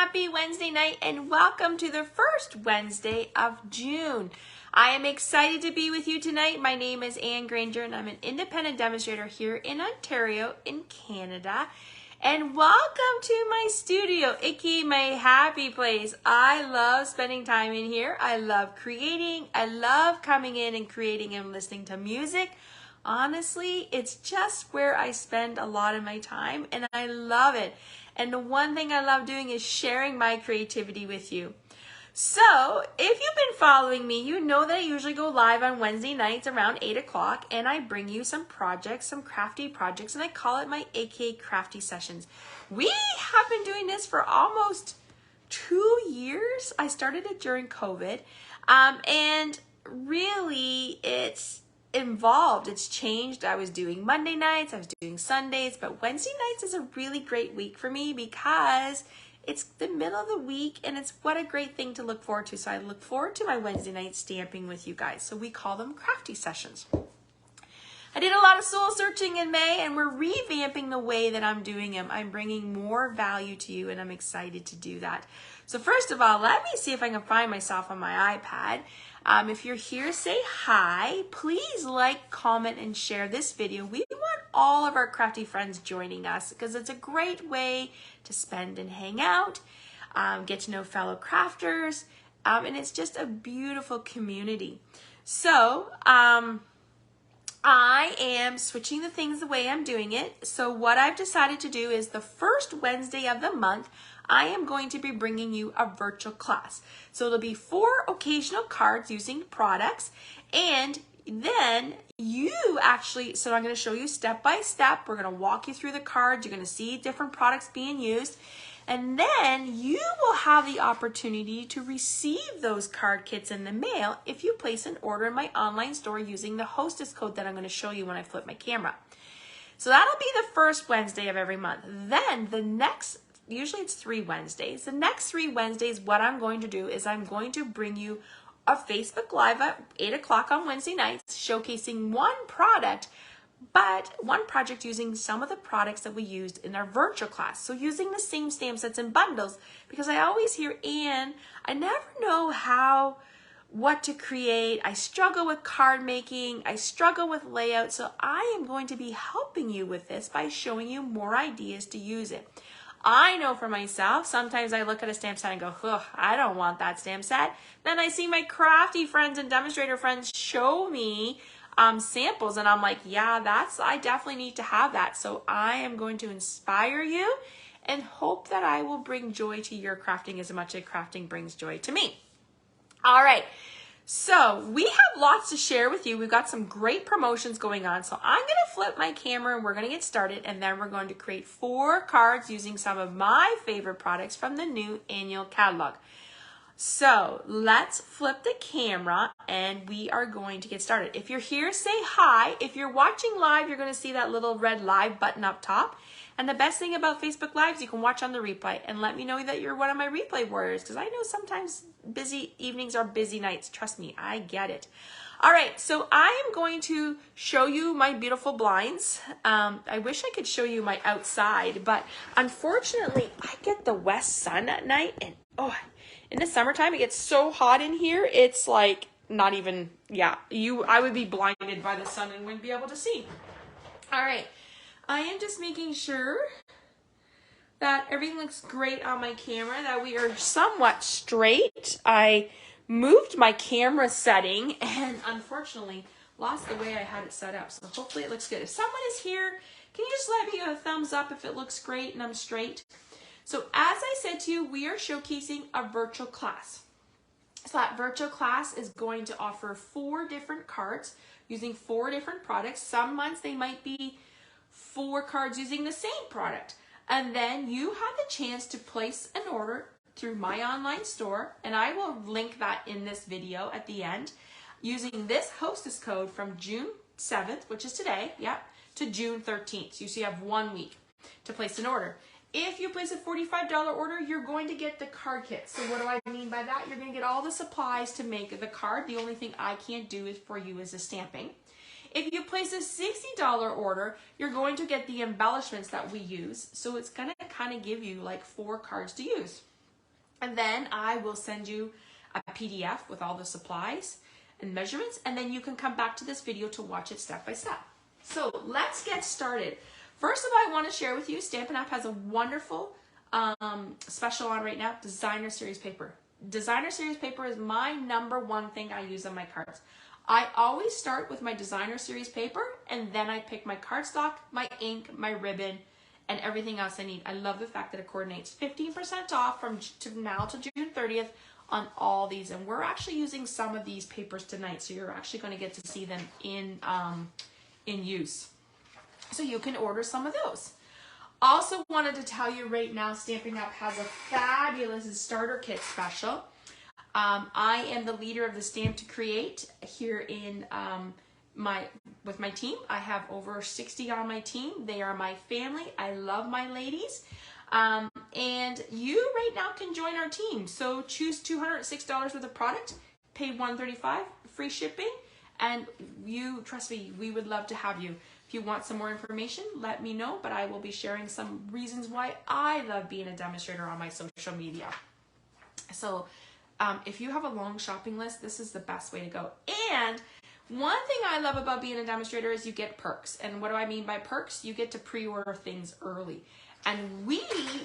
happy Wednesday night and welcome to the first Wednesday of June. I am excited to be with you tonight. My name is Anne Granger and I'm an independent demonstrator here in Ontario in Canada. And welcome to my studio, Icky, my happy place. I love spending time in here. I love creating. I love coming in and creating and listening to music. Honestly, it's just where I spend a lot of my time and I love it. And the one thing I love doing is sharing my creativity with you. So if you've been following me, you know that I usually go live on Wednesday nights around 8 o'clock and I bring you some projects, some crafty projects, and I call it my AKA Crafty Sessions. We have been doing this for almost 2 years. I started it during COVID and really it's involved. It's changed. I was doing Monday nights, I was doing Sundays, but Wednesday nights is a really great week for me because it's the middle of the week and it's what a great thing to look forward to. So I look forward to my Wednesday night stamping with you guys. So we call them crafty sessions. I did a lot of soul searching in May and we're revamping the way that I'm doing them. I'm bringing more value to you and I'm excited to do that. So first of all, let me see if I can find myself on my iPad. If you're here, say hi. Please like, comment, and share this video. We want all of our crafty friends joining us because it's a great way to spend and hang out, get to know fellow crafters, and it's just a beautiful community. So I am switching the things the way I'm doing it. So what I've decided to do is the first Wednesday of the month, I am going to be bringing you a virtual class. So it'll be 4 occasional cards using products and then you actually, so I'm going to show you step by step. We're going to walk you through the cards. You're going to see different products being used. And then you will have the opportunity to receive those card kits in the mail if you place an order in my online store using the hostess code that I'm going to show you when I flip my camera. So that'll be the first Wednesday of every month. Then the next, usually it's 3 Wednesdays. The next 3 Wednesdays, what I'm going to do is I'm going to bring you a Facebook Live at 8 o'clock on Wednesday nights showcasing one product, but one project using some of the products that we used in our virtual class. So using the same stamp sets and bundles, because I always hear, Anne, I never know what to create. I struggle with card making. I struggle with layout. So I am going to be helping you with this by showing you more ideas to use it. I know for myself, sometimes I look at a stamp set and go, ugh, I don't want that stamp set. Then I see my crafty friends and demonstrator friends show me samples and I'm like, yeah, I definitely need to have that. So I am going to inspire you and hope that I will bring joy to your crafting as much as crafting brings joy to me. All right. So we have lots to share with you. We've got some great promotions going on. So I'm going to flip my camera and we're going to get started. And then we're going to create 4 cards using some of my favorite products from the new annual catalog. So let's flip the camera and we are going to get started. If you're here, say hi. If you're watching live, you're going to see that little red live button up top. And the best thing about Facebook Lives, you can watch on the replay and let me know that you're one of my replay warriors because I know sometimes busy evenings are busy nights. Trust me, I get it. All right, so I am going to show you my beautiful blinds. I wish I could show you my outside, but unfortunately, I get the west sun at night and in the summertime, it gets so hot in here. It's like not even, I would be blinded by the sun and wouldn't be able to see. All right. I am just making sure that everything looks great on my camera, that we are somewhat straight. I moved my camera setting and unfortunately lost the way I had it set up. So hopefully it looks good. If someone is here, can you just let me know a thumbs up if it looks great and I'm straight? So as I said to you, we are showcasing a virtual class. So that virtual class is going to offer 4 different cards using 4 different products. Some months they might be 4 cards using the same product. And then you have the chance to place an order through my online store. And I will link that in this video at the end using this hostess code from June 7th, which is today, to June 13th. So you have 1 week to place an order. If you place a $45 order, you're going to get the card kit. So what do I mean by that? You're going to get all the supplies to make the card. The only thing I can't do for you is the stamping. If you place a $60 order, you're going to get the embellishments that we use. So it's going to kind of give you like 4 cards to use. And then I will send you a PDF with all the supplies and measurements, and then you can come back to this video to watch it step by step. So let's get started. First of all, I want to share with you, Stampin' Up! Has a wonderful special on right now, Designer Series paper. Designer Series paper is my #1 thing I use on my cards. I always start with my Designer Series paper, and then I pick my cardstock, my ink, my ribbon, and everything else I need. I love the fact that it coordinates. 15% off from now to June 30th on all these, and we're actually using some of these papers tonight, so you're actually going to get to see them in use. So you can order some of those. Also wanted to tell you right now, Stampin' Up! Has a fabulous starter kit special. I am the leader of the Stamp to Create here in with my team. I have over 60 on my team. They are my family. I love my ladies. And you right now can join our team. So choose $206 worth of product, pay $135, free shipping, and you, trust me, we would love to have you. If you want some more information, let me know, but I will be sharing some reasons why I love being a demonstrator on my social media. So if you have a long shopping list, this is the best way to go. And one thing I love about being a demonstrator is you get perks. And what do I mean by perks? You get to pre-order things early. And we,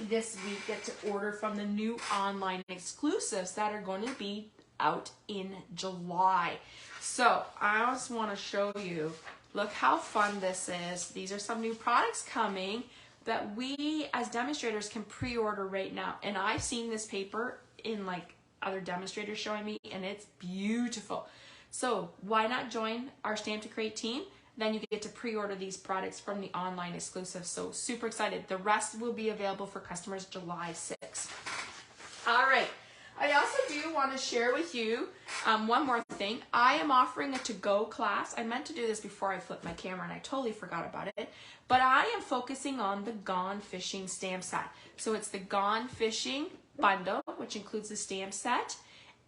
this week, get to order from the new online exclusives that are going to be out in July. So I just want to show you, look how fun this is. These are some new products coming that we as demonstrators can pre-order right now. And I've seen this paper in like other demonstrators showing me, and it's beautiful. So why not join our Stamp to Create team? Then you get to pre-order these products from the online exclusive. So super excited. The rest will be available for customers July 6th. All right. I also do want to share with you one more thing. I am offering a to-go class. I meant to do this before I flipped my camera and I totally forgot about it. But I am focusing on the Gone Fishing stamp set. So it's the Gone Fishing bundle, which includes the stamp set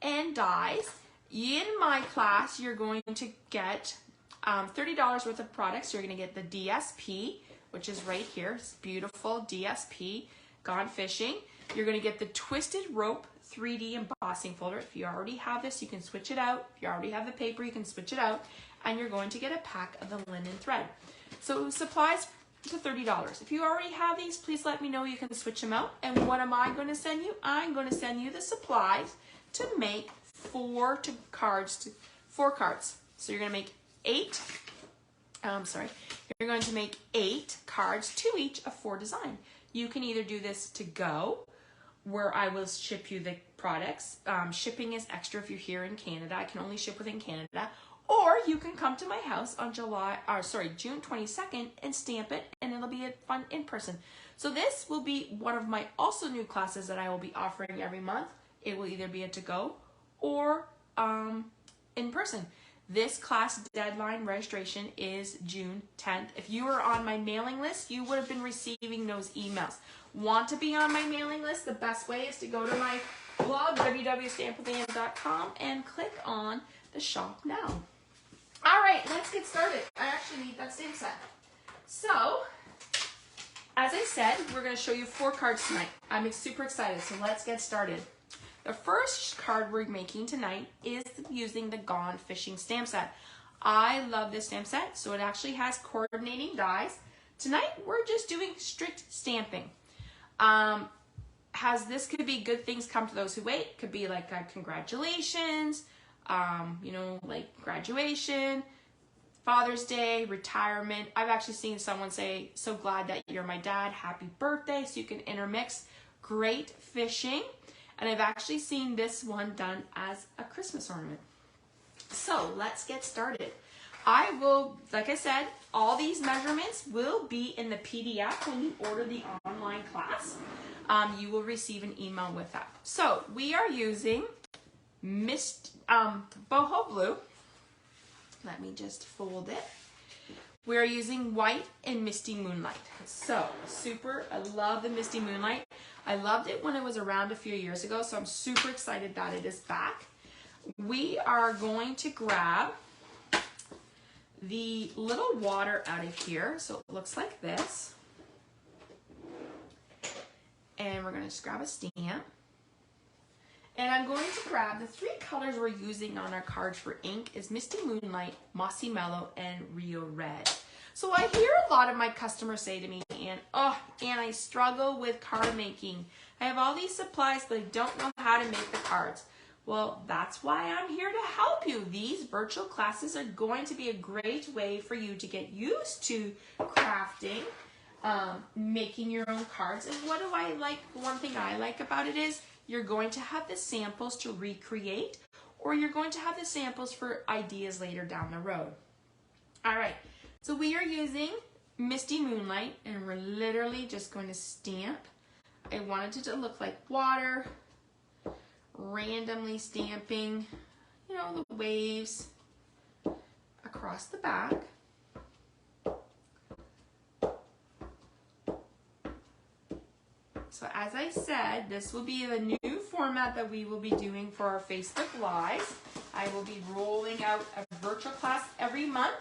and dies. In my class, you're going to get $30 worth of products. You're going to get the DSP, which is right here. It's beautiful DSP, Gone Fishing. You're going to get the Twisted Rope 3D embossing folder. If you already have this, you can switch it out. If you already have the paper, you can switch it out. And you're going to get a pack of the linen thread. So supplies to $30. If you already have these, please let me know. You can switch them out. And what am I going to send you? I'm going to send you the supplies to make four cards. So you're going to make you're going to make 8 cards, 2 each of 4 design. You can either do this to go, where I will ship you the products. Shipping is extra if you're here in Canada. I can only ship within Canada. Or you can come to my house on June 22nd and stamp it, and it'll be fun in person. So this will be one of my also new classes that I will be offering every month. It will either be a to-go or in person. This class deadline registration is June 10th. If you were on my mailing list, you would have been receiving those emails. Want to be on my mailing list? The best way is to go to my blog, www.stampwithann.com, and click on the shop now. All right, let's get started. I actually need that stamp set. So, as I said, we're going to show you 4 cards tonight. I'm super excited, so let's get started. The first card we're making tonight is using the Gone Fishing stamp set. I love this stamp set, so it actually has coordinating dies. Tonight, we're just doing strict stamping. This could be good things come to those who wait. Could be like a congratulations, like graduation, Father's Day, retirement. I've actually seen someone say, so glad that you're my dad, happy birthday, so you can intermix. Great fishing. And I've actually seen this one done as a Christmas ornament. So let's get started. I will, like I said, all these measurements will be in the PDF when you order the online class. You will receive an email with that. So we are using boho blue. Let me just fold it. We're using white and Misty Moonlight. So super, I love the Misty Moonlight. I loved it when it was around a few years ago, so I'm super excited that it is back. We are going to grab the little water out of here, so it looks like this. And we're going to just grab a stamp. And I'm going to grab the 3 colors we're using on our cards for ink is Misty Moonlight, Mossy Mellow, and Rio Red. So I hear a lot of my customers say to me, Anne, I struggle with card making. I have all these supplies, but I don't know how to make the cards. Well, that's why I'm here to help you. These virtual classes are going to be a great way for you to get used to crafting, making your own cards. And what do I like? One thing I like about it is you're going to have the samples to recreate, or you're going to have the samples for ideas later down the road. All right, so we are using Misty Moonlight, and we're literally just going to stamp. I wanted it to look like water, randomly stamping, you know, the waves across the back. So as I said, this will be the new format that we will be doing for our Facebook Lives. I will be rolling out a virtual class every month,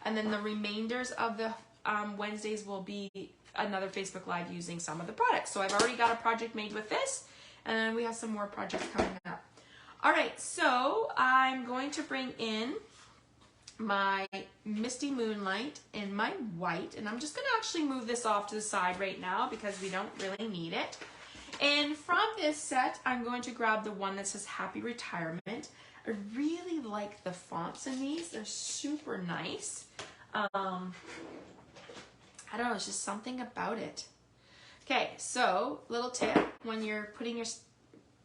and then the remainders of the Wednesdays will be another Facebook Live using some of the products. So I've already got a project made with this, and then we have some more projects coming up. All right, so I'm going to bring in my Misty Moonlight and my white, and I'm just going to actually move this off to the side right now because we don't really need it. And from this set, I'm going to grab the one that says Happy Retirement. I really like the fonts in these. They're super nice. I don't know, it's just something about it. Okay, so little tip, when you're putting your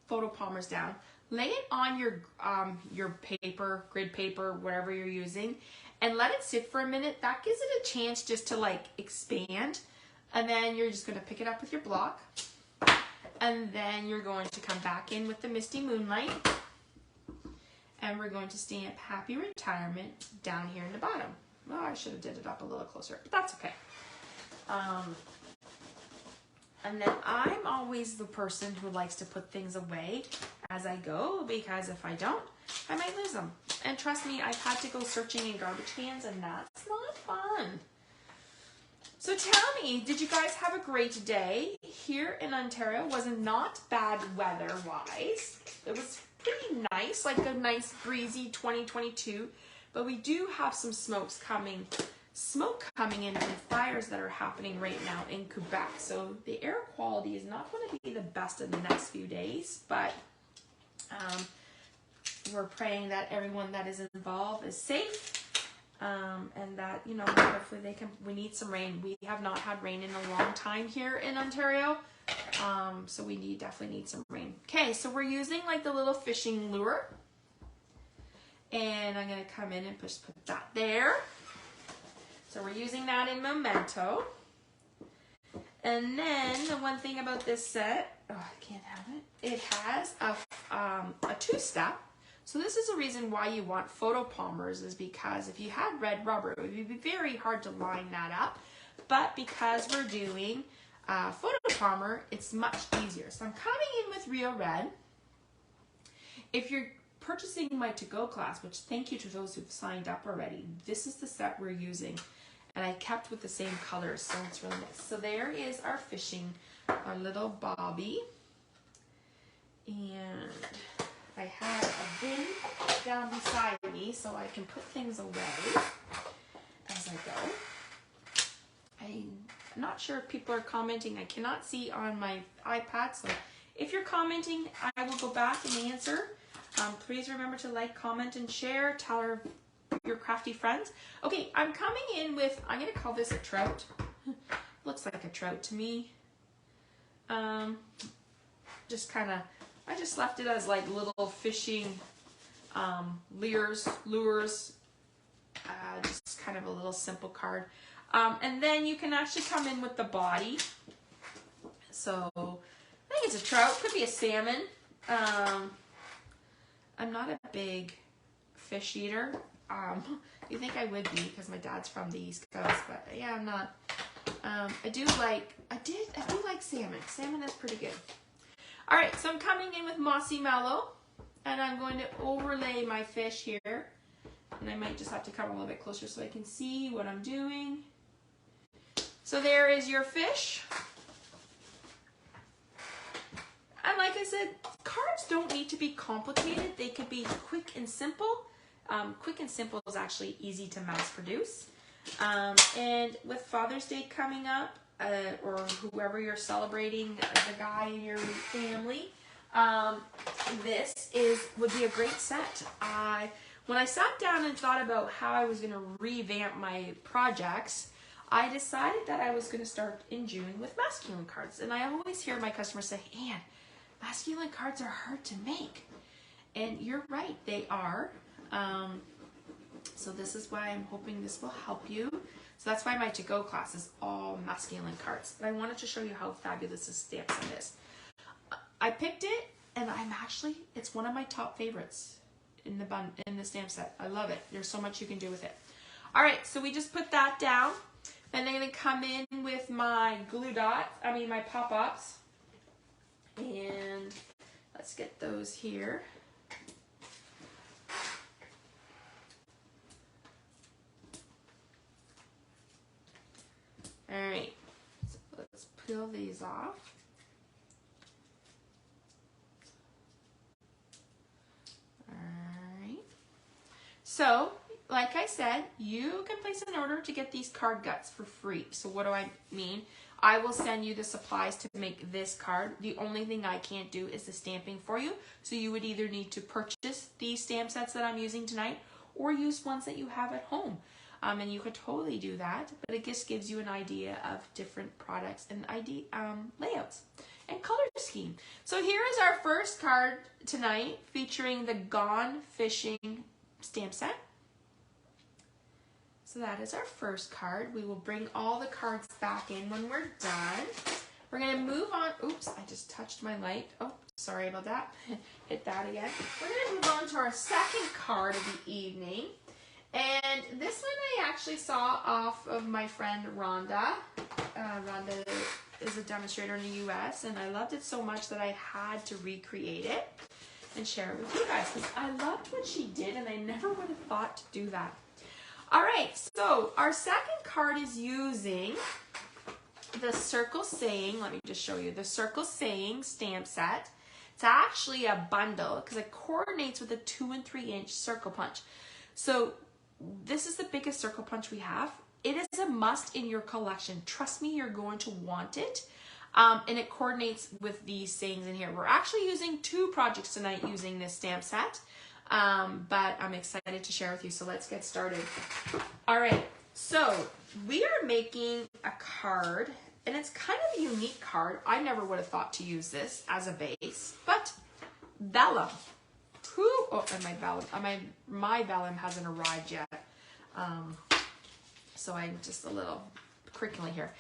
photo palmers down, lay it on your paper, grid paper, whatever you're using, and let it sit for a minute. That gives it a chance just to like expand. And then you're just going to pick it up with your block. And then you're going to come back in with the Misty Moonlight. And we're going to stamp Happy Retirement down here in the bottom. Oh, I should have did it up a little closer, but that's okay. And then I'm always the person who likes to put things away as I go, because if I don't, I might lose them. And trust me, I've had to go searching in garbage cans, and that's not fun. So tell me, did you guys have a great day? Here in Ontario was not bad weather-wise. It was pretty nice, like a nice breezy 2022, but we do have some smoke coming in from fires that are happening right now in Quebec. So the air quality is not going to be the best in the next few days, but we're praying that everyone that is involved is safe, and that, you know, hopefully we need some rain. We have not had rain in a long time here in Ontario, so we definitely need some rain. Okay, so we're using like the little fishing lure, and I'm going to come in and just put that there. So we're using that in Memento. And then the one thing about this set, I can't have it. It has a 2-step. So this is the reason why you want photo palmers, is because if you had red rubber, it would be very hard to line that up. But because we're doing photo palmer, it's much easier. So I'm coming in with Rio Red. If you're purchasing my to-go class, which thank you to those who've signed up already, this is the set we're using. And I kept with the same colors, so it's really nice. So there is our fishing, our little bobby. And I have a bin down beside me so I can put things away as I go. I'm not sure if people are commenting. I cannot see on my iPad, so if you're commenting, I will go back and answer. Please remember to like, comment, and share. Tell your crafty friends. Okay, I'm coming in with, I'm going to call this a trout. Looks like a trout to me. Just kind of, I just left it as like little fishing lures, just kind of a little simple card. And then you can actually come in with the body. So I think it's a trout, could be a salmon. I'm not a big fish eater. You think I would be because my dad's from the East Coast, but yeah, I'm not. I do like salmon. Salmon is pretty good. All right, so I'm coming in with Mossy Mellow, and I'm going to overlay my fish here. And I might just have to come a little bit closer so I can see what I'm doing. So there is your fish. And like I said, cards don't need to be complicated. They could be quick and simple. Quick and simple is actually easy to mass produce. And with Father's Day coming up, or whoever you're celebrating, the guy in your family, this would be a great set. When I sat down and thought about how I was going to revamp my projects, I decided that I was going to start in June with masculine cards. And I always hear my customers say, Anne, masculine cards are hard to make. And you're right, they are. So this is why I'm hoping this will help you. So that's why my to-go class is all masculine cards. But I wanted to show you how fabulous this stamp set is. I picked it, and it's one of my top favorites in the stamp set. I love it. There's so much you can do with it. All right, so we just put that down. And I'm going to come in with my my pop-ups. And let's get those here. All right, so let's peel these off. All right. So, like I said, you can place an order to get these card guts for free. So what do I mean? I will send you the supplies to make this card. The only thing I can't do is the stamping for you. So you would either need to purchase these stamp sets that I'm using tonight or use ones that you have at home. And you could totally do that, but it just gives you an idea of different products and layouts and color scheme. So here is our first card tonight featuring the Gone Fishing stamp set. So that is our first card. We will bring all the cards back in when we're done. We're going to move on. Oops, I just touched my light. Oh, sorry about that. Hit that again. We're going to move on to our second card of the evening. And this one I actually saw off of my friend Rhonda. Rhonda is a demonstrator in the US, and I loved it so much that I had to recreate it and share it with you guys because I loved what she did and I never would have thought to do that. All right, so our second card is using the Circle Saying. Let me just show you the Circle Saying stamp set. It's actually a bundle because it coordinates with a 2 and 3 inch circle punch. So this is the biggest circle punch we have. It is a must in your collection. Trust me, you're going to want it. And it coordinates with these sayings in here. We're actually using 2 projects tonight using this stamp set. But I'm excited to share with you. So let's get started. All right. So we are making a card, and it's kind of a unique card. I never would have thought to use this as a base, but vellum. And my vellum hasn't arrived yet. So I'm just a little crinkly here.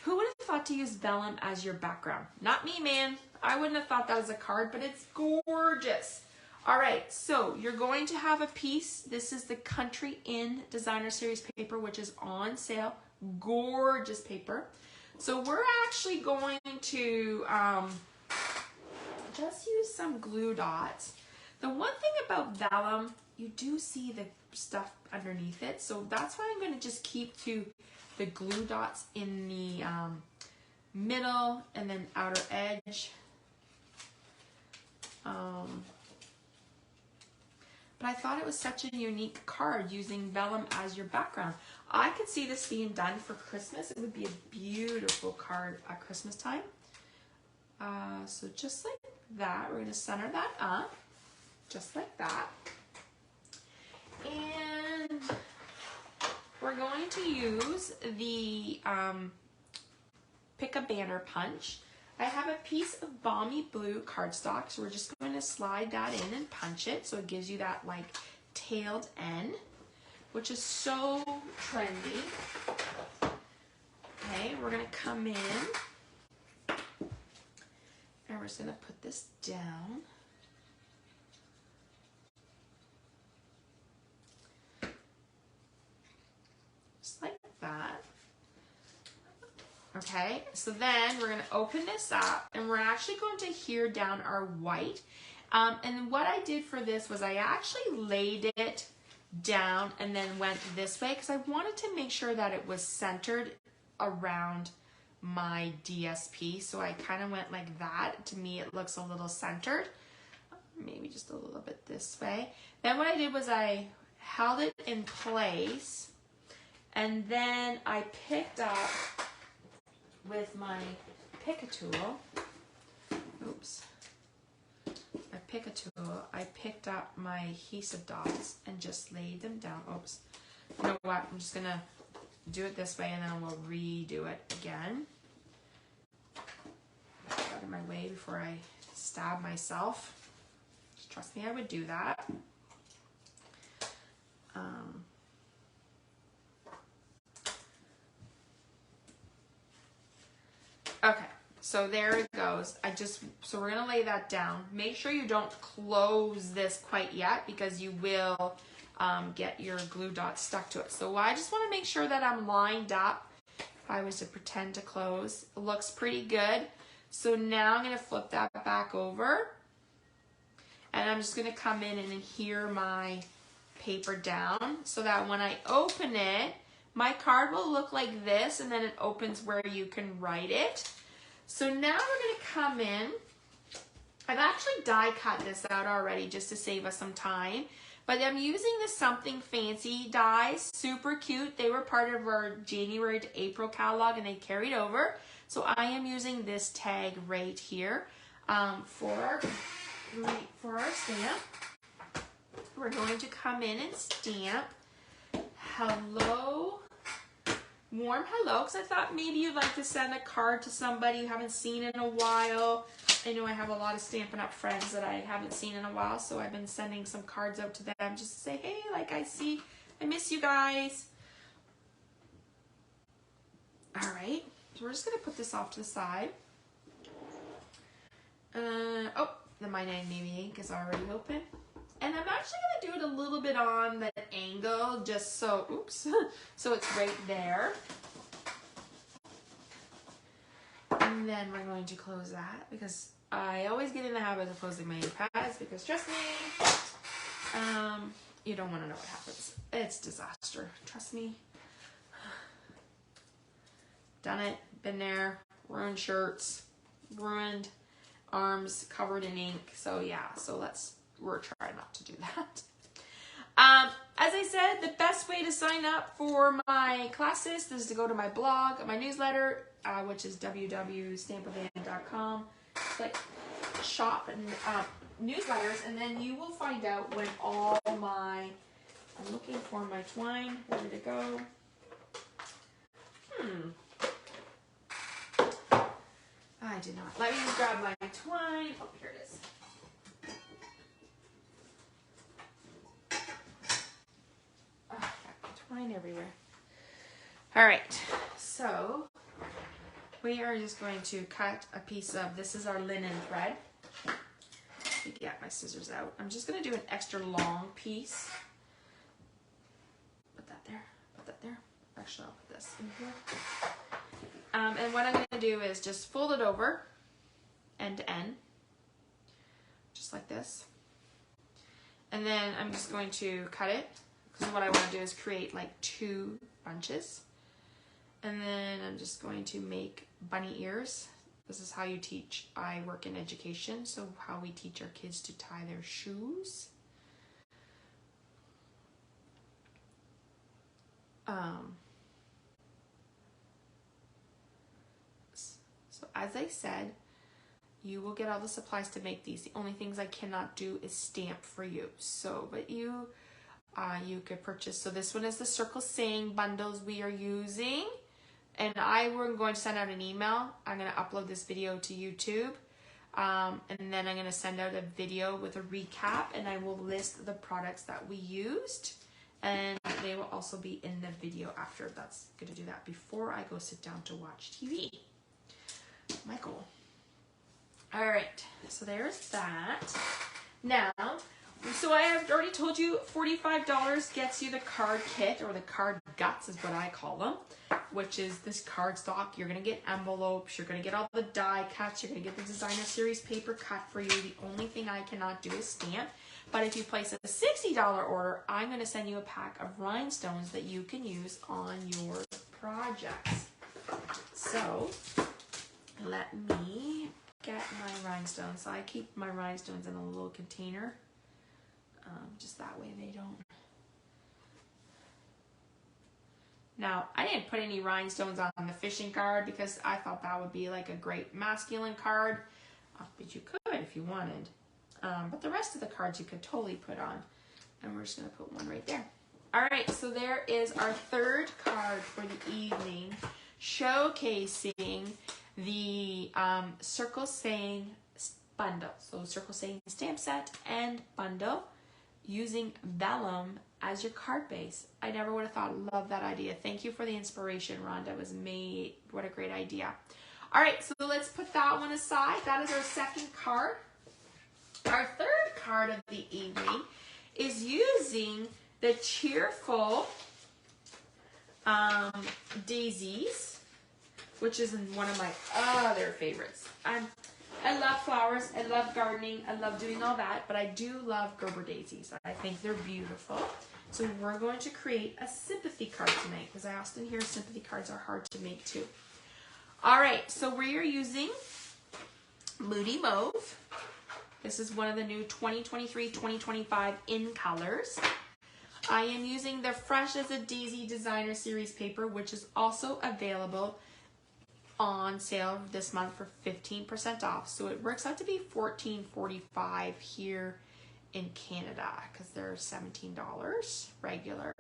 Who would have thought to use vellum as your background? Not me, man. I wouldn't have thought that as a card, but it's gorgeous. All right, so you're going to have a piece. This is the Country Inn Designer Series paper, which is on sale. Gorgeous paper. So we're actually going to just use some glue dots. The one thing about vellum, you do see the stuff underneath it. So that's why I'm going to just keep to the glue dots in the middle and then outer edge. But I thought it was such a unique card using vellum as your background. I could see this being done for Christmas. It would be a beautiful card at Christmas time. So just like that, we're going to center that up. Just like that. And we're going to use the Pick a Banner Punch. I have a piece of Balmy Blue cardstock, so we're just going to slide that in and punch it so it gives you that like tailed end, which is so trendy. Okay, we're going to come in and we're just going to put this down. Like that. Okay, so then we're going to open this up and we're actually going to adhere down our white. And what I did for this was I actually laid it down and then went this way because I wanted to make sure that it was centered around my DSP. So I kind of went like that. To me, it looks a little centered. maybe just a little bit this way. Then what I did was I held it in place, and then I picked up with my pick a tool. Oops. My pick a tool. I picked up my adhesive dots and just laid them down. Oops. You know what? I'm just gonna do it this way, and then we'll redo it again. Get out of my way before I stab myself. Just trust me, I would do that. Okay, so there it goes. So we're gonna lay that down. Make sure you don't close this quite yet, because you will get your glue dots stuck to it. So I just want to make sure that I'm lined up. If I was to pretend to close, it looks pretty good. So now I'm gonna flip that back over, and I'm just gonna come in and adhere my paper down so that when I open it, my card will look like this, and then it opens where you can write it. So now we're gonna come in. I've actually die cut this out already just to save us some time, but I'm using the Something Fancy dies, super cute. They were part of our January to April catalog, and they carried over. So I am using this tag right here for our stamp. We're going to come in and stamp hello, warm hello, because I thought maybe you'd like to send a card to somebody you haven't seen in a while. I know I have a lot of Stampin' Up! Friends that I haven't seen in a while, so I've been sending some cards out to them just to say, hey, like I miss you guys. All right, so we're just gonna put this off to the side. Oh, the My Navy ink is already open. And I'm actually going to do it a little bit on the angle, just so, oops, so it's right there. And then we're going to close that, because I always get in the habit of closing my ink pads, because trust me, you don't want to know what happens. It's disaster, trust me. Done it, been there, ruined shirts, ruined arms covered in ink. So yeah, so we're trying not to do that. As I said, the best way to sign up for my classes is to go to my blog, my newsletter, which is www.stampofan.com. Click shop and newsletters, and then you will find out when all my, I'm looking for my twine, where did it go? I did not. Let me just grab my twine. Oh, here it is. Oh, I've got twine everywhere. All right, so we are just going to cut a piece of, this is our linen thread. Let me get my scissors out. I'm just going to do an extra long piece. Put that there. Put that there. Actually, I'll put this in here. And what I'm going to do is just fold it over end to end, just like this. And then I'm just going to cut it, because what I want to do is create like 2 bunches. And then I'm just going to make bunny ears. This is how you teach. I work in education, so how we teach our kids to tie their shoes. So as I said, you will get all the supplies to make these. The only things I cannot do is stamp for you. So, but you could purchase. So this one is the Circle Saying bundles we are using. And we're going to send out an email. I'm going to upload this video to YouTube. And then I'm going to send out a video with a recap. And I will list the products that we used. And they will also be in the video after. That's going to do that before I go sit down to watch TV. Michael. All right, so there's that. Now, so I have already told you $45 gets you the card kit, or the card guts is what I call them, which is this card stock. You're going to get envelopes. You're going to get all the die cuts. You're going to get the designer series paper cut for you. The only thing I cannot do is stamp. But if you place a $60 order, I'm going to send you a pack of rhinestones that you can use on your projects. So let me forget my rhinestones. So I keep my rhinestones in a little container. Just that way they don't. Now, I didn't put any rhinestones on the fishing card because I thought that would be like a great masculine card. But you could if you wanted. But the rest of the cards you could totally put on. And we're just going to put one right there. All right, so there is our third card for the evening, showcasing the Circle Saying bundle. So Circle Saying stamp set and bundle using vellum as your card base. I never would have thought, love that idea. Thank you for the inspiration, Rhonda. It was made. What a great idea. All right, so let's put that one aside. That is our second card. Our third card of the evening is using the Cheerful Daisies, which is one of my other favorites. I love flowers, I love gardening, I love doing all that, but I do love Gerber daisies. I think they're beautiful. So we're going to create a sympathy card tonight, because I often hear sympathy cards are hard to make too. All right, so we are using Moody Mauve. This is one of the new 2023-2025 in colors. I am using the Fresh as a Daisy Designer Series paper, which is also available on sale this month for 15% off. So it works out to be $14.45 here in Canada because they're $17 regular.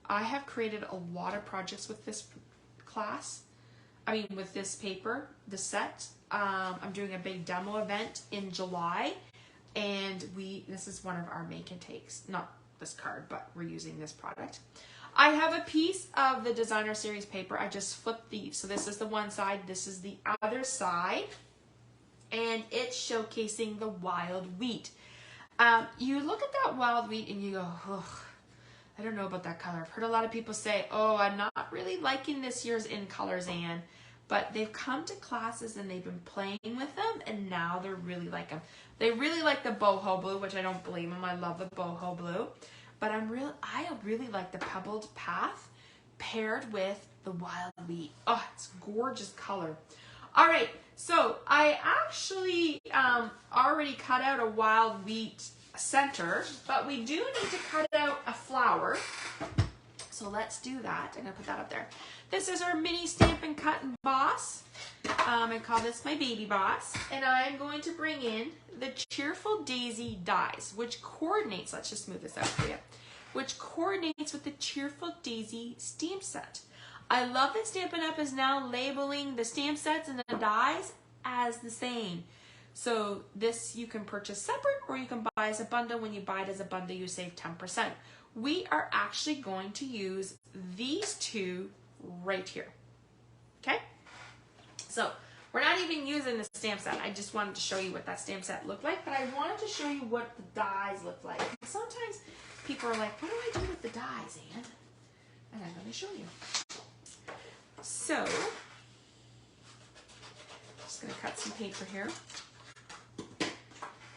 I have created a lot of projects with this with this paper, the set. I'm doing a big demo event in July, and this is one of our make and takes, not this card, but we're using this product. I have a piece of the designer series paper. I just flipped these. So this is the one side, this is the other side, and it's showcasing the wild wheat. You look at that wild wheat and you go, ugh, I don't know about that color. I've heard a lot of people say, oh, I'm not really liking this year's in colors, Anne. But they've come to classes and they've been playing with them, and now they really like them. They really like the boho blue, which I don't blame them. I love the boho blue. But I really like the pebbled path paired with the wild wheat. Oh, it's a gorgeous color. All right, so I actually already cut out a wild wheat center, but we do need to cut out a flower. So let's do that. I'm gonna put that up there. This is our mini Stampin' Cut and Boss. I call this my baby boss. And I'm going to bring in the Cheerful Daisy dies, which coordinates, let's just move this out for you, which coordinates with the Cheerful Daisy stamp set. I love that Stampin' Up! Is now labeling the stamp sets and the dies as the same. So this you can purchase separate, or you can buy as a bundle. When you buy it as a bundle, you save 10%. We are actually going to use these two right here. Okay? So we're not even using the stamp set. I just wanted to show you what that stamp set looked like, but I wanted to show you what the dies look like. Sometimes people are like, what do I do with the dies, Anne? And I'm going to show you. So, just going to cut some paper here.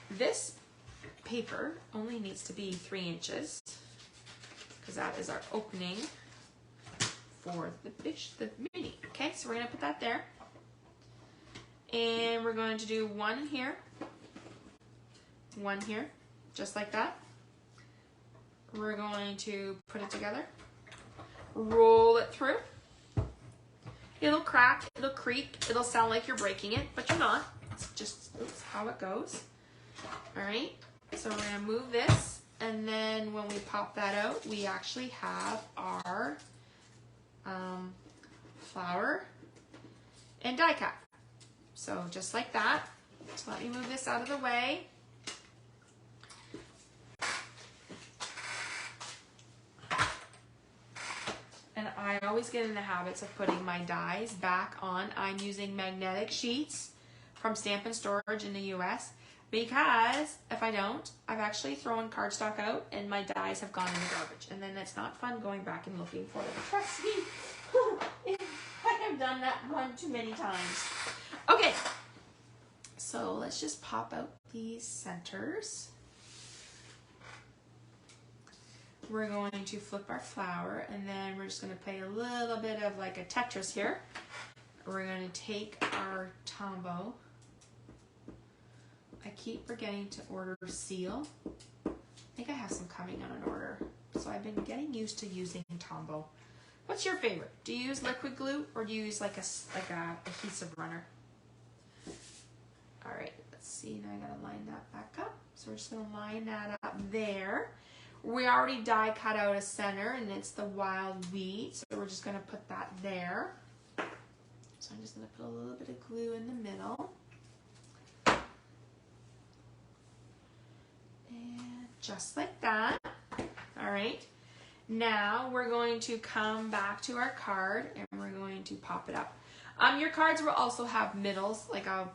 This paper only needs to be 3 inches, because that is our opening for the mini. Okay, so we're going to put that there. And we're going to do one here, just like that. We're going to put it together, roll it through. It'll crack, it'll creak, it'll sound like you're breaking it, but you're not. It's just how it goes. All right, so we're going to move this, and then when we pop that out, we actually have our flower and die cut. So just like that. So let me move this out of the way. And I always get in the habits of putting my dies back on. I'm using magnetic sheets from Stampin' Storage in the US, because if I don't, I've actually thrown cardstock out and my dies have gone in the garbage. And then it's not fun going back and looking for them. Trust me, I have done that one too many times. Okay, so let's just pop out these centers. We're going to flip our flower, and then we're just going to play a little bit of like a Tetris here. we're going to take our Tombow. I keep forgetting to order seal. I think I have some coming on an order. So I've been getting used to using Tombow. What's your favorite? Do you use liquid glue or do you use like a adhesive runner? All right, let's see. Now I gotta line that back up. So we're just gonna line that up there. We already die cut out a center and it's the wild wheat. So we're just gonna put that there. So I'm just gonna put a little bit of glue in the middle. And just like that. All right. Now we're going to come back to our card and we're going to pop it up. Your cards will also have middles, like I'll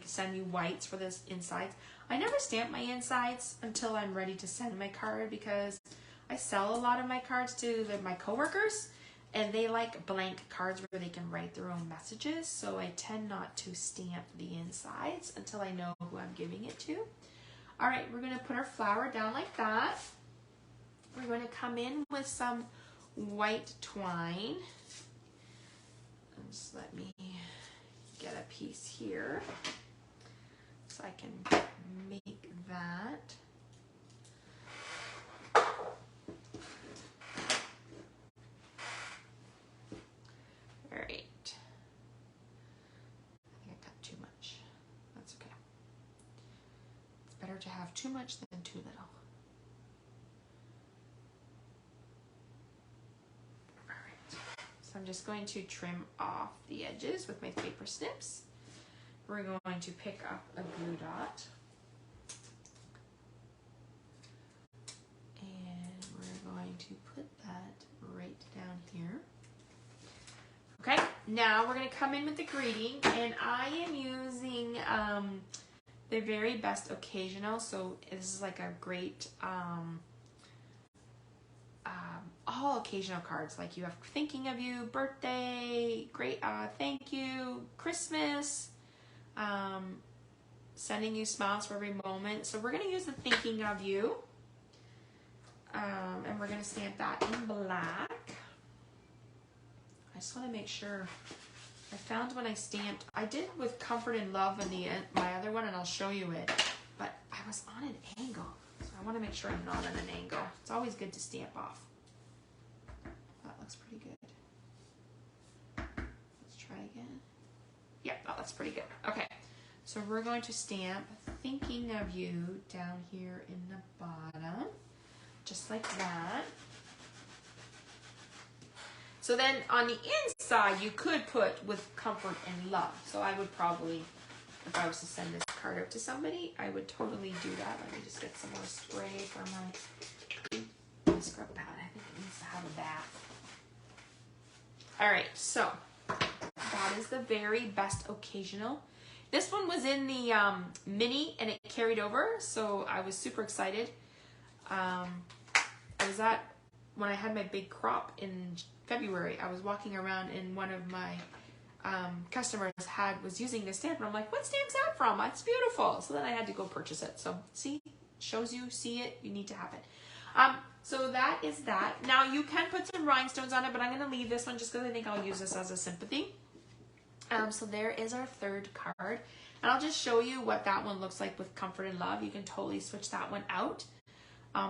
send you whites for this insides. I never stamp my insides until I'm ready to send my card because I sell a lot of my cards to my coworkers and they like blank cards where they can write their own messages. So I tend not to stamp the insides until I know who I'm giving it to. All right, we're going to put our flower down like that. We're going to come in with some white twine. Just let me get a piece here so I can make that. All right. I think I cut too much. That's okay. It's better to have too much than too little. So I'm just going to trim off the edges with my paper snips. We're going to pick up a glue dot. And we're going to put that right down here. Okay, now we're going to come in with the greeting. And I am using the Very Best Occasional. So this is like a great... all occasional cards, like you have thinking of you, birthday, great, thank you, Christmas, sending you smiles for every moment. So we're going to use the thinking of you, and we're going to stamp that in black. I just want to make sure. I found when I stamped, I did with Comfort and Love in my other one, and I'll show you it, but I was on an angle, so I want to make sure I'm not on an angle. It's always good to stamp off. Looks pretty good. Let's try again. Yeah, that looks pretty good. Okay, so we're going to stamp Thinking of You down here in the bottom, just like that. So then on the inside, you could put with Comfort and Love. So I would probably, if I was to send this card out to somebody, I would totally do that. Let me just get some more spray for my scrub pad. I think it needs to have a bath. All right, so that is the Very Best Occasional. This one was in the mini and it carried over, so I was super excited. I was when I had my big crop in February, I was walking around and one of my customers was using this stamp and I'm like, what stamp's that from? It's beautiful. So then I had to go purchase it. So see, shows you, see it, you need to have it. So that is that. Now you can put some rhinestones on it, but I'm going to leave this one just because I think I'll use this as a sympathy. So there is our third card. And I'll just show you what that one looks like with Comfort and Love. You can totally switch that one out.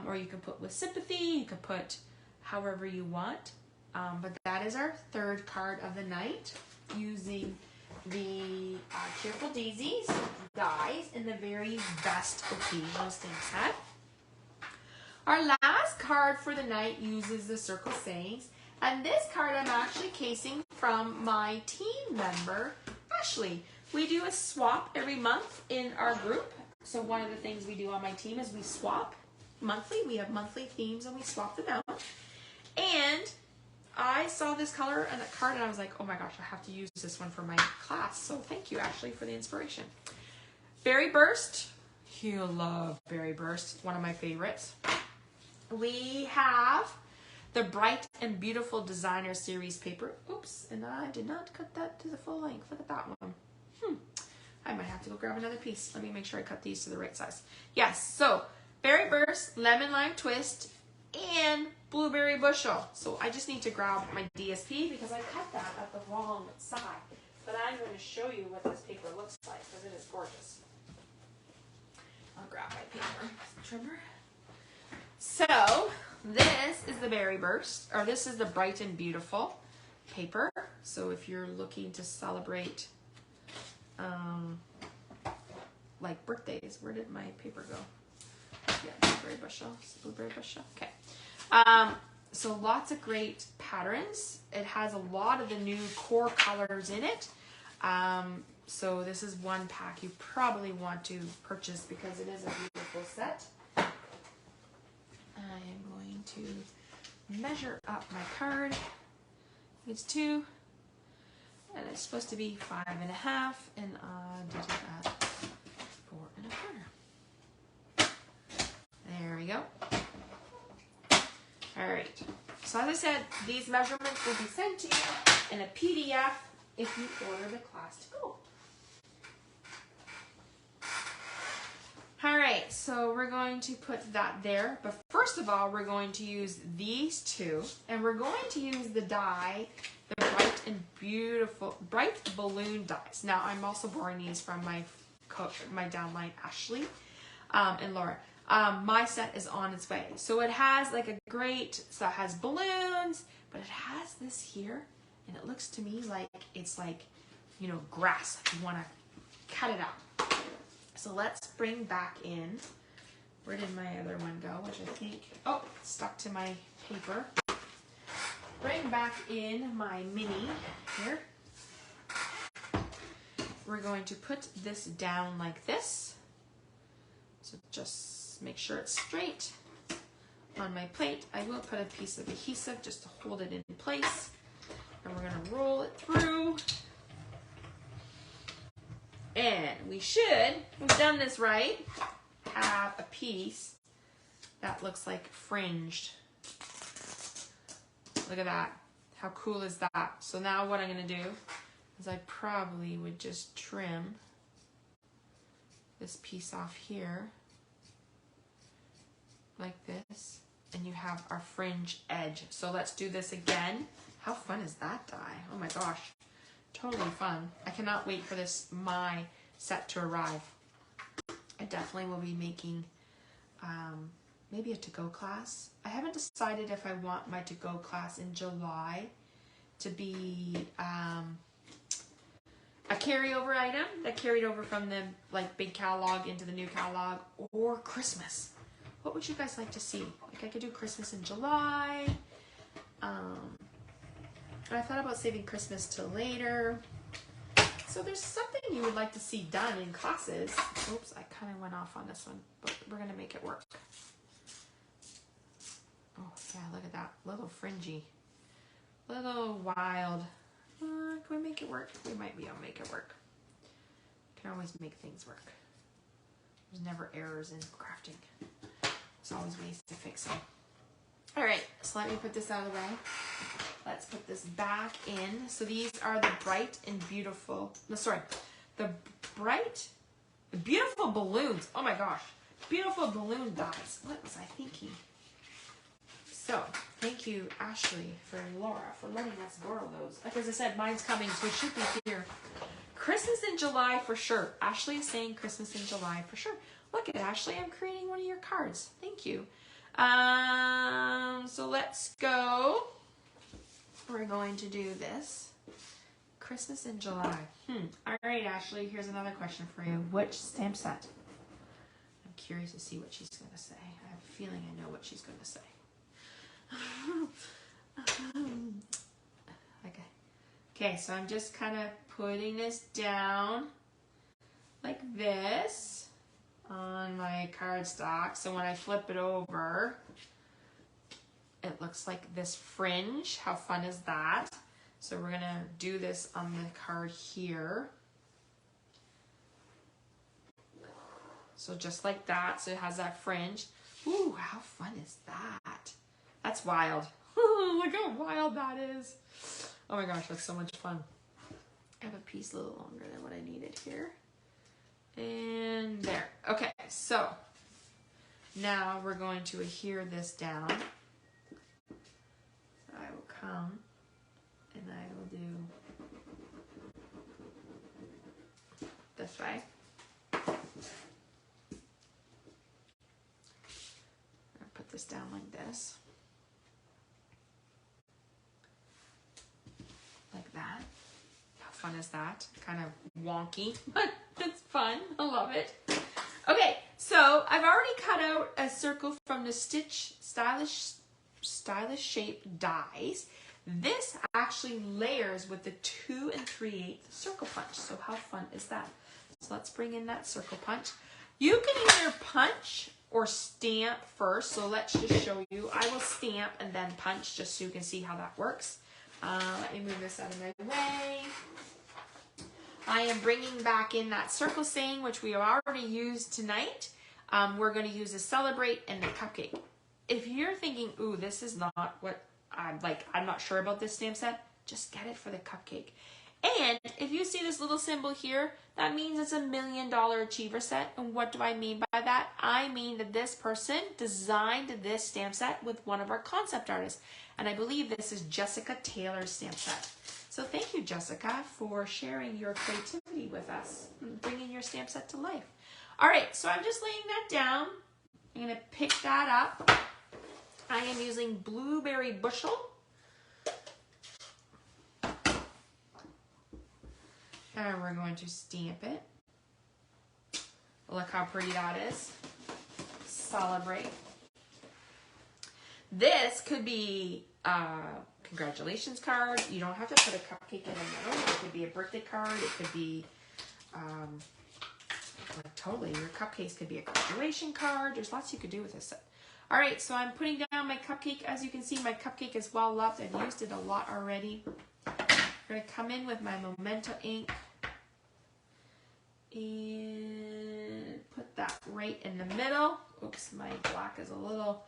Or you can put with sympathy. You can put however you want. But that is our third card of the night using the Cheerful Daisies dies in the Very Best Occasional stamp set. Our last card for the night uses the Circle Sayings, and this card I'm actually casing from my team member, Ashley. We do a swap every month in our group. So one of the things we do on my team is we swap monthly. We have monthly themes and we swap them out. And I saw this color and a card and I was like, oh my gosh, I have to use this one for my class. So thank you, Ashley, for the inspiration. Berry Burst. You'll love Berry Burst. One of my favorites. We have the Bright and Beautiful Designer Series paper. Oops, and I did not cut that to the full length. Look at that one. I might have to go grab another piece. Let me make sure I cut these to the right size. Yes, so Berry Burst, Lemon Lime Twist, and blueberry bushel. So I just need to grab my DSP because I cut that at the wrong side. But I'm going to show you what this paper looks like because it is gorgeous. I'll grab my paper trimmer. So this is the Berry Burst, or this is the Bright and Beautiful paper. So if you're looking to celebrate like birthdays, where did my paper go? Yeah, blueberry bushel, blueberry bushel. Okay. So lots of great patterns. It has a lot of the new core colors in it. So this is one pack you probably want to purchase because it is a beautiful set. I am going to measure up my card. It's 2, and it's supposed to be 5.5, and I did it at 4.25. There we go. All right. So as I said, these measurements will be sent to you in a PDF if you order the class to go. All right, so we're going to put that there. But first of all, we're going to use these two, and we're going to use the die, the Bright and Beautiful, Bright Balloon dies. Now, I'm also borrowing these from my downline, Ashley and Laura. My set is on its way. So it has like a great, so it has balloons, but it has this here, and it looks to me like it's like, you know, grass. If you want to cut it out. So let's bring back in, where did my other one go, which I think, oh, it's stuck to my paper. Bring back in my mini here. We're going to put this down like this. So just make sure it's straight on my plate. I will put a piece of adhesive just to hold it in place. And we're going to roll it through. And we should, we've done this right, have a piece that looks like fringed. Look at that. How cool is that? So now what I'm going to do is I probably would just trim this piece off here like this. And you have our fringe edge. So let's do this again. How fun is that die? Oh my gosh. Totally fun. I cannot wait for this, my set to arrive. I definitely will be making maybe a to-go class. I haven't decided if I want my to-go class in July to be a carryover item that carried over from the like big catalog into the new catalog, or Christmas. What would you guys like to see? Like I could do Christmas in July. I thought about saving Christmas till later. So there's something you would like to see done in classes. Oops, I kind of went off on this one, but we're going to make it work. Oh, yeah, look at that. Little fringy. Little wild. Can we make it work? We might be able to make it work. Can always make things work. There's never errors in crafting. There's always ways to fix them. All right, so let me put this out of the way. Let's put this back in. So these are the Bright and Beautiful, no, sorry, the Beautiful balloons. Oh my gosh, beautiful balloon dies. What was I thinking? So thank you, Ashley, for Laura, for letting us borrow those. Like as I said, mine's coming, so it should be here. Christmas in July for sure. Ashley is saying Christmas in July for sure. Look at Ashley, I'm creating one of your cards. Thank you. So let's go. We're going to do this. Christmas in July. All right, Ashley, here's another question for you. Which stamp set? I'm curious to see what she's going to say. I have a feeling I know what she's going to say. Okay, so I'm just kind of putting this down like this on my cardstock. So when I flip it over, it looks like this fringe. How fun is that? So we're gonna do this on the card here. So just like that, so it has that fringe. Ooh, how fun is that? That's wild. Look how wild that is. Oh my gosh, that's so much fun. I have a piece a little longer than what I needed here. And there. Okay, so now we're going to adhere this down way. I'll put this down like this. Like that. How fun is that? Kind of wonky, but it's fun. I love it. Okay, so I've already cut out a circle from the Stitch Stylish Shape dies. This actually layers with the 2 3/8 circle punch. So how fun is that? So let's bring in that circle punch. You can either punch or stamp first. So let's just show you. I will stamp and then punch just so you can see how that works. Let me move this out of my way. I am bringing back in that circle saying, which we have already used tonight. We're going to use the Celebrate and the Cupcake. If you're thinking, ooh, this is not what I'm not sure about this stamp set, just get it for the cupcake. And if you see this little symbol here, that means it's a $1 million achiever set. And what do I mean by that? I mean that this person designed this stamp set with one of our concept artists. And I believe this is Jessica Taylor's stamp set. So thank you, Jessica, for sharing your creativity with us and bringing your stamp set to life. All right, so I'm just laying that down. I'm going to pick that up. I am using Blueberry Bushel. And we're going to stamp it. Look how pretty that is. Celebrate. This could be a congratulations card. You don't have to put a cupcake in the middle. It could be a birthday card. It could be, like totally, your cupcakes could be a graduation card. There's lots you could do with this set. All right, so I'm putting down my cupcake. As you can see, my cupcake is well loved. I've used it a lot already. I'm going to come in with my Memento ink and put that right in the middle. Oops, my black is a little,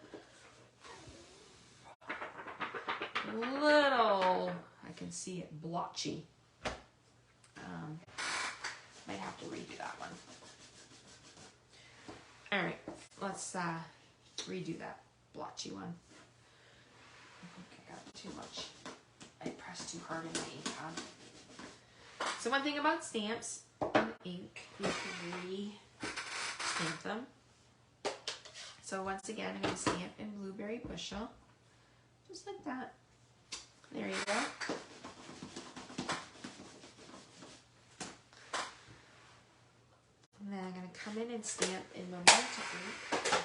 I can see it blotchy. Might have to redo that one. All right, let's redo that blotchy one. I think I got too much. I pressed too hard in the ink pad. So one thing about stamps and ink, you can re-stamp them. So once again, I'm going to stamp in Blueberry Bushel, just like that. There you go. And then I'm going to come in and stamp in Memento ink.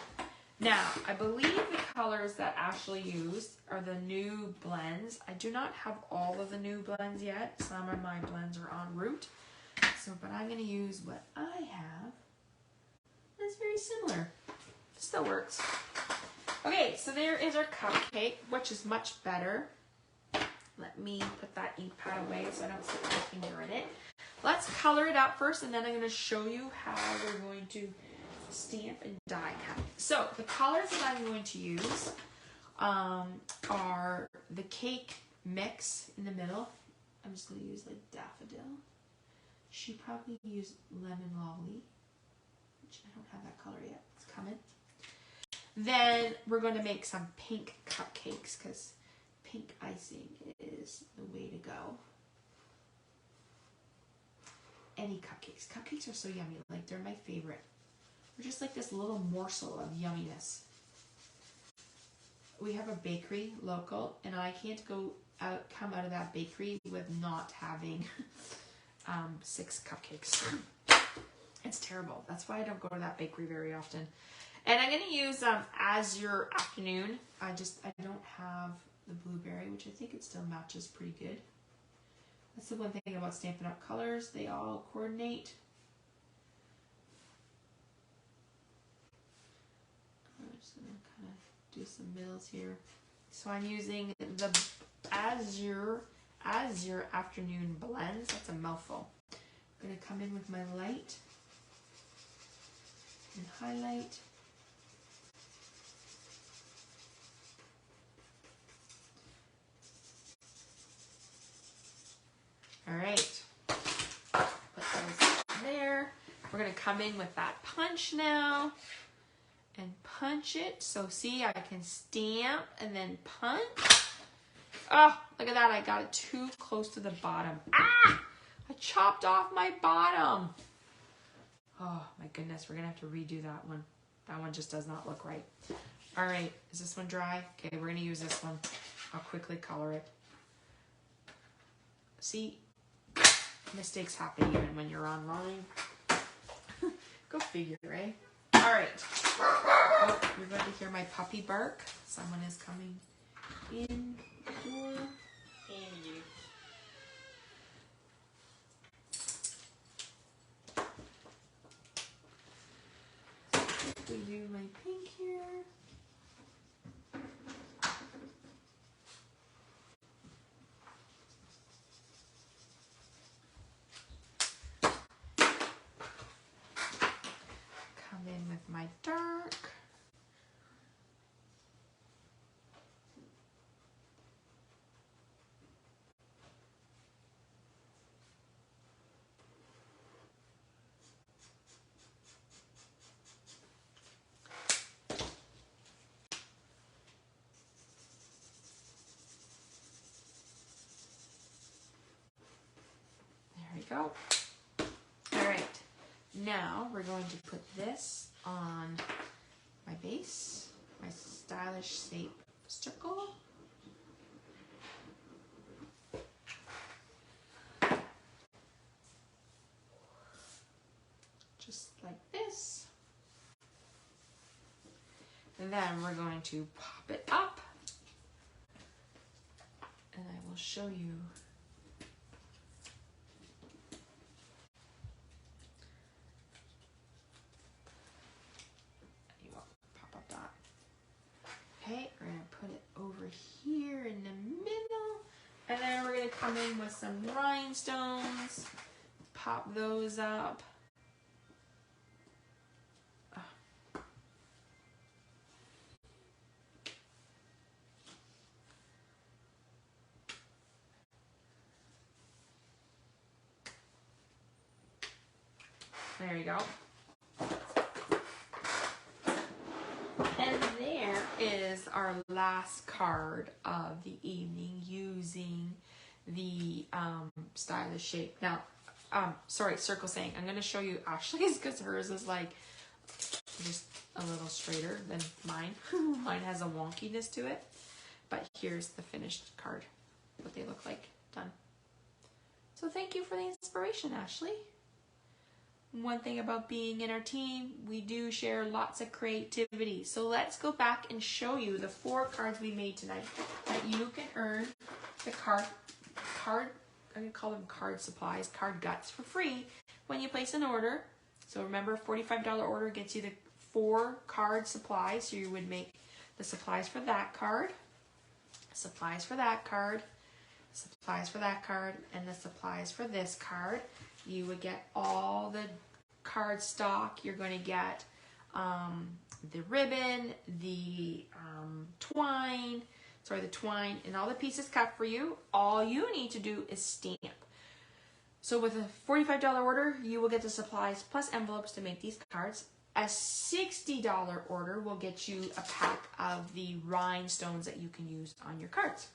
Now, I believe the colors that Ashley used are the new blends. I do not have all of the new blends yet. Some of my blends are en route. So, but I'm going to use what I have. It's very similar. Still works. Okay, so there is our cupcake, which is much better. Let me put that ink pad away so I don't stick my finger in it. Let's color it up first, and then I'm going to show you how we're going to stamp and die cut. So the colors that I'm going to use are the cake mix in the middle. I'm just going to use like daffodil. She probably used lemon lolly, which I don't have that color yet. It's coming. Then we're going to make some pink cupcakes because pink icing is the way to go. Any cupcakes. Cupcakes are so yummy. Like, they're my favorite. They're just like this little morsel of yumminess. We have a bakery local, and I can't come out of that bakery with not having 6 cupcakes. It's terrible. That's why I don't go to that bakery very often. And I'm going to use Azure Afternoon. I don't have the blueberry, which I think it still matches pretty good. That's the one thing about Stampin' Up! Colors. They all coordinate. I'm just going to kind of do some mills here. So I'm using the Azure Afternoon Blends. That's a mouthful. I'm going to come in with my light and highlight. All right, put those there. We're gonna come in with that punch now and punch it. So see, I can stamp and then punch. Oh, look at that, I got it too close to the bottom. Ah, I chopped off my bottom. Oh my goodness, we're gonna have to redo that one. That one just does not look right. All right, is this one dry? Okay, we're gonna use this one. I'll quickly color it. See, mistakes happen even when you're online. Go figure, eh? All right. Oh, you're going to hear my puppy bark. Someone is coming in the door. And we do my pink here. Come in with my dark. There we go. All right. Now we're going to put this on my base, my stylish shape circle. Just like this. And then we're going to pop it up. And I will show you. You will pop up that. Okay, we're going to put it over here in the middle. And then we're going to come in with some rhinestones. Pop those up. There you go. And there is our last card of the evening using the stylish shape. Now, sorry, circle saying. I'm going to show you Ashley's because hers is like just a little straighter than mine. Mine has a wonkiness to it. But here's the finished card, what they look like done. So thank you for the inspiration, Ashley. One thing about being in our team, we do share lots of creativity. So let's go back and show you the 4 cards we made tonight that you can earn the card, I'm going to call them card supplies, card guts for free when you place an order. So remember, $45 order gets you the 4 card supplies. So you would make the supplies for that card, supplies for that card, supplies for that card, and the supplies for this card. You would get all the card stock. You're going to get the ribbon, the twine, and all the pieces cut for you. All you need to do is stamp. So with a $45 order, you will get the supplies plus envelopes to make these cards. A $60 order will get you a pack of the rhinestones that you can use on your cards.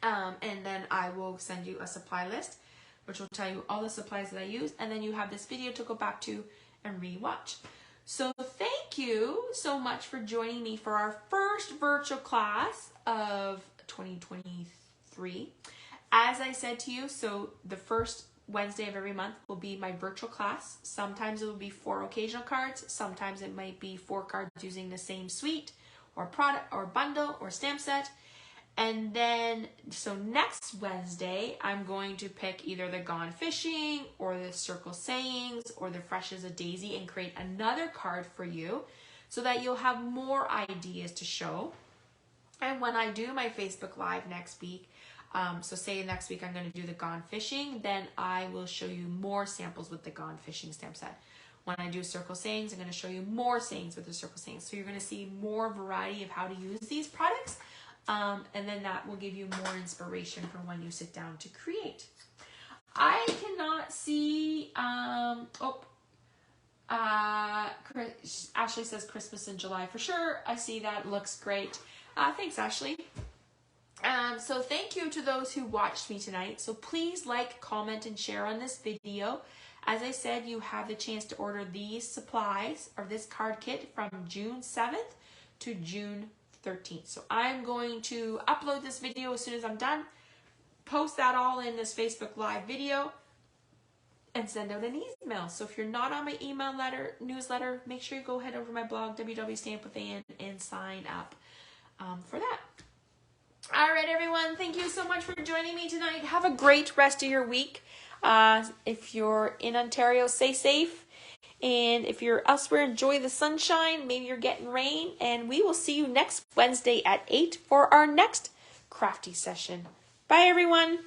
And then I will send you a supply list, which will tell you all the supplies that I use, and then you have this video to go back to and re-watch. So thank you so much for joining me for our first virtual class of 2023. As I said to you, so the first Wednesday of every month will be my virtual class. Sometimes it will be 4 occasional cards. Sometimes it might be 4 cards using the same suite or product or bundle or stamp set. And then, so next Wednesday, I'm going to pick either the Gone Fishing or the Circle Sayings or the Fresh as a Daisy and create another card for you so that you'll have more ideas to show. And when I do my Facebook Live next week, so say next week I'm going to do the Gone Fishing, then I will show you more samples with the Gone Fishing stamp set. When I do Circle Sayings, I'm going to show you more sayings with the Circle Sayings. So you're going to see more variety of how to use these products. And then that will give you more inspiration for when you sit down to create. I cannot see, Ashley says Christmas in July for sure. I see that, looks great. Thanks, Ashley. So thank you to those who watched me tonight. So please like, comment, and share on this video As I said, you have the chance to order these supplies or this card kit from June 7th to June 13th. So I'm going to upload this video as soon as I'm done, post that all in this Facebook Live video, and send out an email. So if you're not on my newsletter, make sure you go head over to my blog, www.stampwithan, and sign up for that. All right, everyone. Thank you so much for joining me tonight. Have a great rest of your week. If you're in Ontario, stay safe. And if you're elsewhere, enjoy the sunshine. Maybe you're getting rain. And we will see you next Wednesday at 8 for our next crafty session. Bye, everyone.